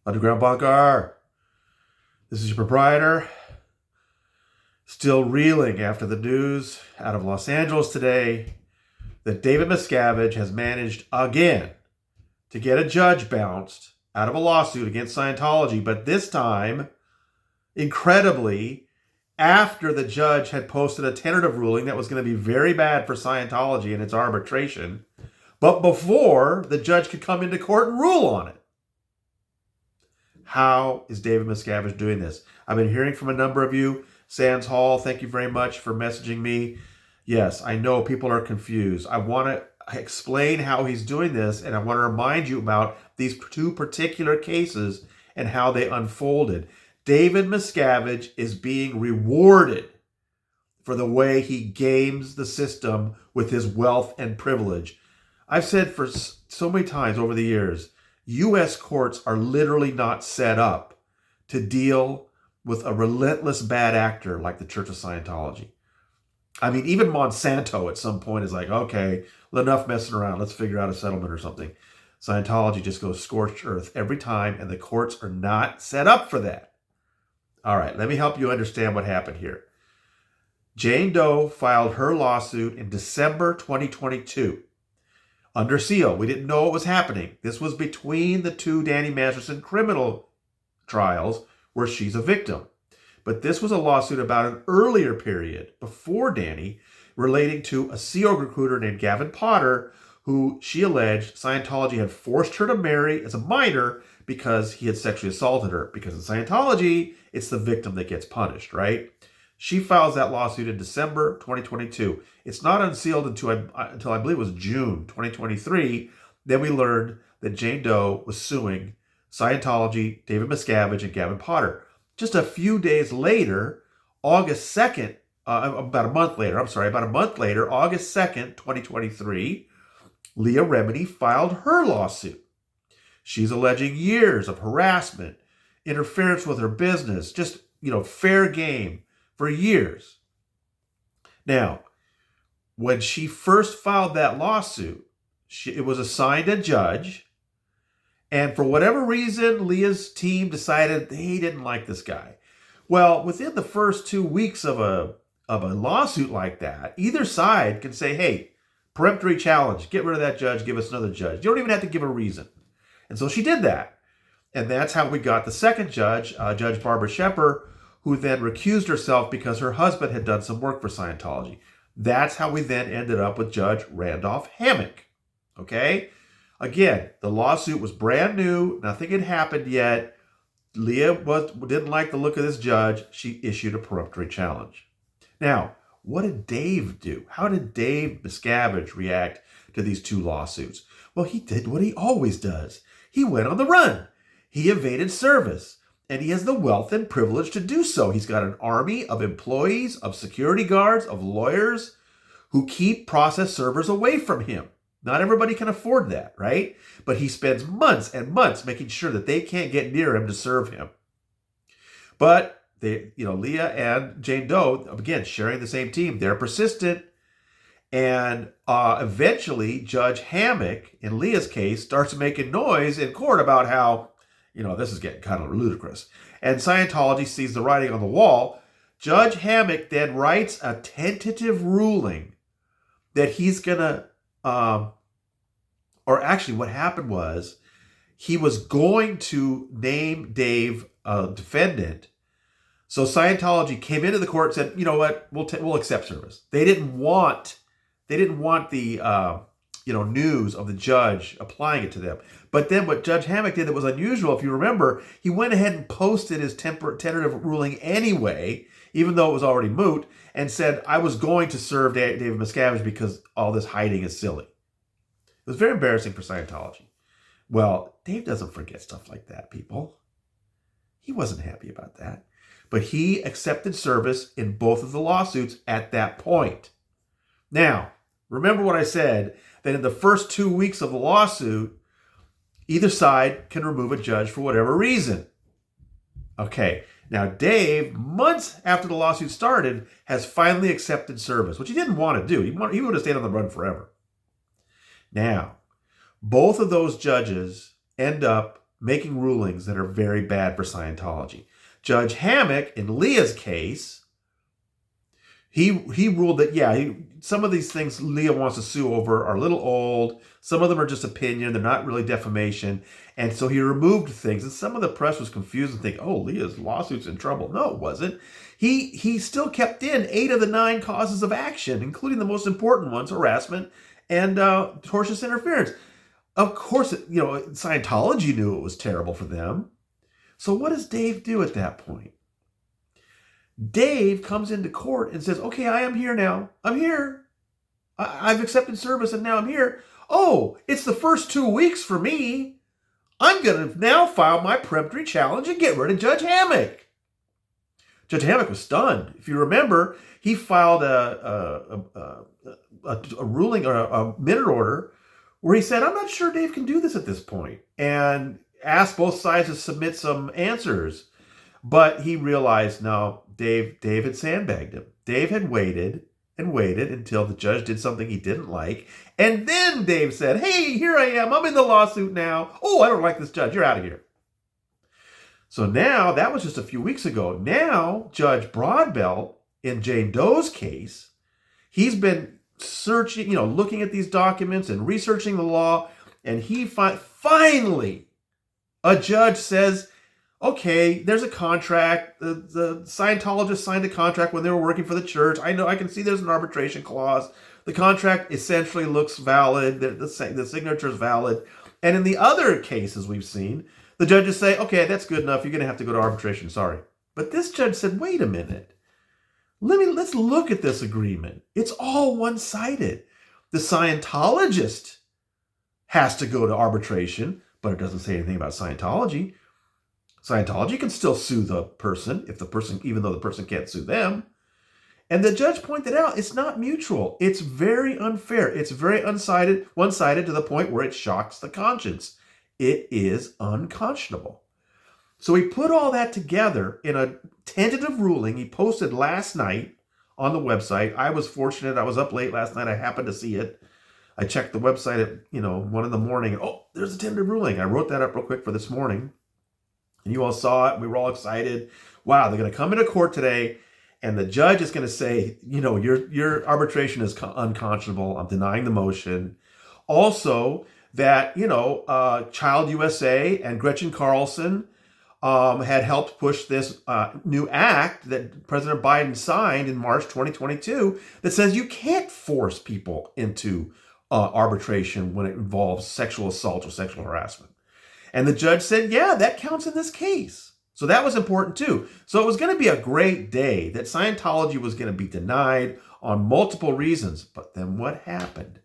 Underground Bunker. This is your proprietor. Still reeling after the news out of Los Angeles today that David Miscavige has managed again to get a judge bounced out of a lawsuit against Scientology, but this time, incredibly, after the judge had posted a tentative ruling that was going to be very bad for Scientology and its arbitration, but before the judge could come into court and rule on it. How is David Miscavige doing this? I've been hearing from a number of you. Sands Hall, thank you very much for messaging me. Yes, I know people are confused. I want to explain how he's doing this, and I want to remind you about these two particular cases and how they unfolded. David Miscavige is being rewarded for the way he games the system with his wealth and privilege. I've said for so many times over the years, U.S. courts are literally not set up to deal with a relentless bad actor like the Church of Scientology. I mean, even Monsanto at some point is like, okay, enough messing around. Let's figure out a settlement or something. Scientology just goes scorched earth every time, and the courts are not set up for that. All right, let me help you understand what happened here. Jane Doe filed her lawsuit in December 2022. Under seal. We didn't know what was happening. This was between the two Danny Masterson criminal trials where she's a victim. But this was a lawsuit about an earlier period before Danny relating to a Sea Org recruiter named Gavin Potter, who she alleged Scientology had forced her to marry as a minor because he had sexually assaulted her. Because in Scientology, it's the victim that gets punished, right? She files that lawsuit in December 2022. It's not unsealed until I believe it was June 2023. Then we learned that Jane Doe was suing Scientology, David Miscavige, and Gavin Potter. Just a few days later, August 2nd, about a month later, August 2nd, 2023, Leah Remini filed her lawsuit. She's alleging years of harassment, interference with her business, just, fair game for years. Now, when she first filed that lawsuit, it was assigned a judge, and for whatever reason, Leah's team decided they didn't like this guy. Well, within the first 2 weeks of a lawsuit like that, either side can say, hey, peremptory challenge, get rid of that judge, give us another judge. You don't even have to give a reason. And so she did that. And that's how we got the second judge, Judge Barbara Shepard, who then recused herself because her husband had done some work for Scientology. That's how we then ended up with Judge Randolph Hammock. Okay? Again, the lawsuit was brand new. Nothing had happened yet. Leah didn't like the look of this judge. She issued a peremptory challenge. Now, what did Dave do? How did Dave Miscavige react to these two lawsuits? Well, he did what he always does. He went on the run. He evaded service. And he has the wealth and privilege to do so. He's got an army of employees, of security guards, of lawyers who keep process servers away from him. Not everybody can afford that, right? But he spends months and months making sure that they can't get near him to serve him. But Leah and Jane Doe, again, sharing the same team, they're persistent. And eventually, Judge Hammock, in Leah's case, starts making noise in court about how, this is getting kind of ludicrous. And Scientology sees the writing on the wall. Judge Hammock then writes a tentative ruling that he's going to, or actually what happened was he was going to name Dave a defendant. So Scientology came into the court and said, you know what, we'll accept service. They didn't want the news of the judge applying it to them. But then what Judge Hammock did that was unusual, if you remember, he went ahead and posted his tentative ruling anyway, even though it was already moot, and said, I was going to serve David Miscavige because all this hiding is silly. It was very embarrassing for Scientology. Well, Dave doesn't forget stuff like that, people. He wasn't happy about that. But he accepted service in both of the lawsuits at that point. Now, remember what I said, that in the first 2 weeks of the lawsuit, either side can remove a judge for whatever reason. Okay, now Dave, months after the lawsuit started, has finally accepted service, which he didn't want to do. He would have stayed on the run forever. Now, both of those judges end up making rulings that are very bad for Scientology. Judge Hammock, in Leah's case, he ruled that, some of these things Leah wants to sue over are a little old. Some of them are just opinion. They're not really defamation. And so he removed things. And some of the press was confused and think, oh, Leah's lawsuit's in trouble. No, it wasn't. He still kept in 8 of the 9 causes of action, including the most important ones, harassment and tortious interference. Of course, Scientology knew it was terrible for them. So what does Dave do at that point? Dave comes into court and says, okay, I am here now. I'm here. I've accepted service and now I'm here. Oh, it's the first 2 weeks for me. I'm going to now file my peremptory challenge and get rid of Judge Hammock. Judge Hammock was stunned. If you remember, he filed a ruling or a minute order where he said, I'm not sure Dave can do this at this point, and asked both sides to submit some answers. But he realized, no, Dave had sandbagged him. Dave had waited and waited until the judge did something he didn't like. And then Dave said, hey, here I am. I'm in the lawsuit now. Oh, I don't like this judge. You're out of here. So now, that was just a few weeks ago. Now, Judge Broadbelt, in Jane Doe's case, he's been searching, looking at these documents and researching the law. And he finally, a judge says, okay, there's a contract. The Scientologists signed a contract when they were working for the church. I can see there's an arbitration clause. The contract essentially looks valid. The signature is valid. And in the other cases we've seen, the judges say, okay, that's good enough. You're going to have to go to arbitration. Sorry. But this judge said, wait a minute. Let's look at this agreement. It's all one-sided. The Scientologist has to go to arbitration, but it doesn't say anything about Scientology. Scientology can still sue the person even though the person can't sue them. And the judge pointed out it's not mutual. It's very unfair. It's very one-sided to the point where it shocks the conscience. It is unconscionable. So he put all that together in a tentative ruling he posted last night on the website. I was fortunate. I was up late last night. I happened to see it. I checked the website at 1 in the morning. Oh, there's a tentative ruling. I wrote that up real quick for this morning. And you all saw it. We were all excited. Wow, they're going to come into court today, and the judge is going to say, your arbitration is unconscionable. I'm denying the motion. Also, that, Child USA and Gretchen Carlson had helped push this new act that President Biden signed in March 2022 that says you can't force people into arbitration when it involves sexual assault or sexual harassment. And the judge said, yeah, that counts in this case. So that was important too. So it was going to be a great day that Scientology was going to be denied on multiple reasons. But then what happened?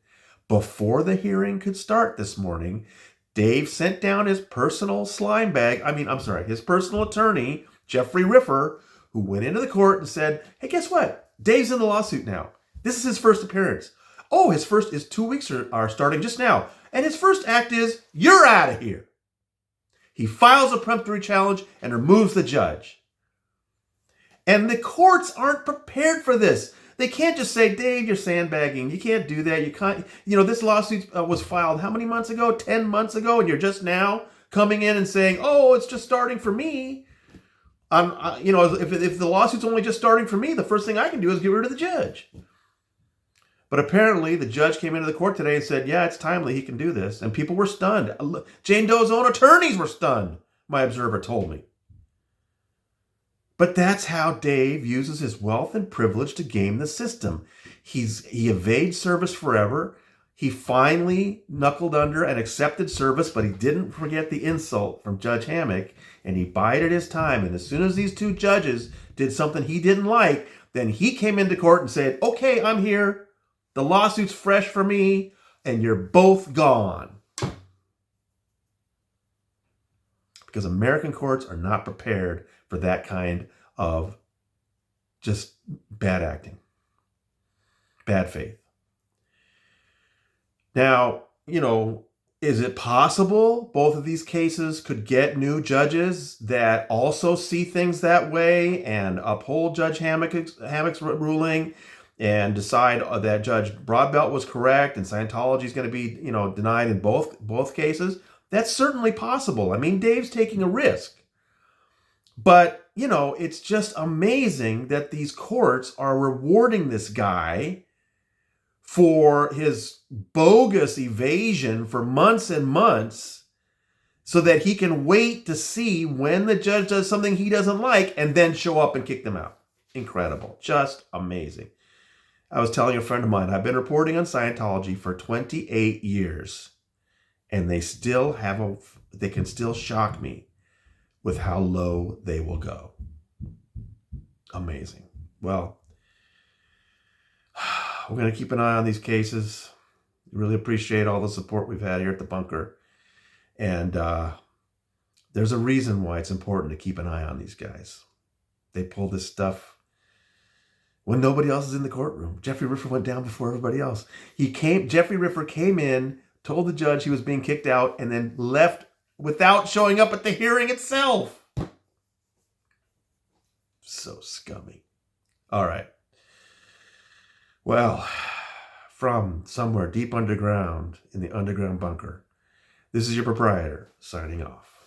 Before the hearing could start this morning, Dave sent down his personal his personal attorney, Jeffrey Riffer, who went into the court and said, hey, guess what? Dave's in the lawsuit now. This is his first appearance. Oh, his 2 weeks are starting just now. And his first act is, you're out of here. He files a peremptory challenge and removes the judge. And the courts aren't prepared for this. They can't just say, Dave, you're sandbagging. You can't do that. You can't, this lawsuit was filed how many months ago? 10 months ago. And you're just now coming in and saying, oh, it's just starting for me. If the lawsuit's only just starting for me, the first thing I can do is get rid of the judge. But apparently the judge came into the court today and said, yeah, it's timely. He can do this. And people were stunned. Jane Doe's own attorneys were stunned, my observer told me. But that's how Dave uses his wealth and privilege to game the system. He evades service forever. He finally knuckled under and accepted service, but he didn't forget the insult from Judge Hammock, and he bided his time. And as soon as these two judges did something he didn't like, then he came into court and said, okay, I'm here. The lawsuit's fresh for me, and you're both gone. Because American courts are not prepared for that kind of just bad acting, bad faith. Now, is it possible both of these cases could get new judges that also see things that way and uphold Judge Hammock's ruling and decide that Judge Broadbelt was correct and Scientology is going to be, denied in both cases? That's certainly possible. I mean, Dave's taking a risk. But, it's just amazing that these courts are rewarding this guy for his bogus evasion for months and months so that he can wait to see when the judge does something he doesn't like and then show up and kick them out. Incredible. Just amazing. I was telling a friend of mine, I've been reporting on Scientology for 28 years, and they can still shock me with how low they will go. Amazing. Well, we're going to keep an eye on these cases. Really appreciate all the support we've had here at the bunker. And there's a reason why it's important to keep an eye on these guys. They pull this stuff when nobody else is in the courtroom. Jeffrey Riffer went down before everybody else. Jeffrey Riffer came in, told the judge he was being kicked out, and then left without showing up at the hearing itself. So scummy. All right. Well, from somewhere deep underground in the underground bunker, this is your proprietor signing off.